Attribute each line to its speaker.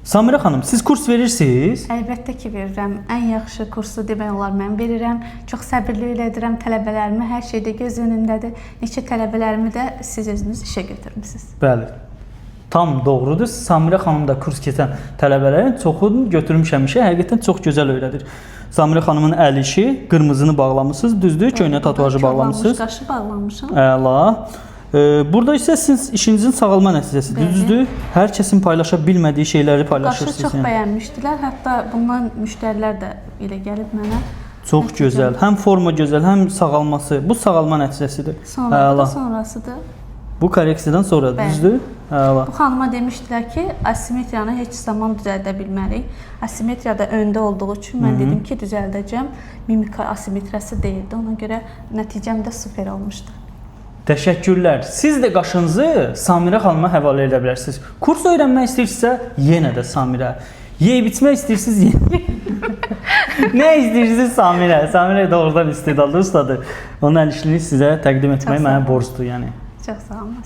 Speaker 1: Samirə xanım, siz kurs verirsiniz?
Speaker 2: Əlbəttə ki, verirəm. Ən yaxşı kursu demək olar mən verirəm. Çox səbirli edirəm tələbələrimi, hər şeydə göz önündədir. Neçə tələbələrimi də siz özünüz işə götürmüsünüz.
Speaker 1: Bəli. Tam doğrudur. Samirə xanım da kurs keçən tələbələrin çoxunu götürmüşəm işə. Həqiqətən çox gözəl öyrədir. Samirə xanımın əl işi, qırmızını bağlamısınız, düzdür? Köynə tatuajı bağlamısınız.
Speaker 2: Qaşı bağlamışam.
Speaker 1: Əla. Burada isə siz işinizin sağalma nəticəsidir, düzdür? Hər kəsin paylaşa bilmədiyi şeyləri paylaşırsınız.
Speaker 2: Qaşı çox bəyənmişdilər. Hətta bundan müştərilər də elə gəlib mənə.
Speaker 1: Çox gözəl. Həm forma gözəl, həm sağalması. Bu sağalma nəticəsidir.
Speaker 2: Sonrasıdır.
Speaker 1: Bu korreksiyadan sonradır, düzdür? Əla.
Speaker 2: Bu xanıma demişdilər ki, asimetriyanı heç zaman düzəldə bilmərik. Asimetriya da öndə olduğu üçün mən dedim ki, düzəldəcəm. Mimika asimetriyası deyildi. Ona görə nəticəm də super olmuşdu.
Speaker 1: Təşəkkürlər. Siz də qaşınızı Samirə xanıma həvalə edə bilərsiniz. Kurs öyrənmək istəyirsinizsə, yenə də Samirə. Yeyib içmək istəyirsiniz, nə istəyirsiniz Samirə? Samirə doğrudan istedadlı ustadır. Onun əl işini sizə təqdim etmək mənə borcdur, yəni.
Speaker 2: Çox sağ olun.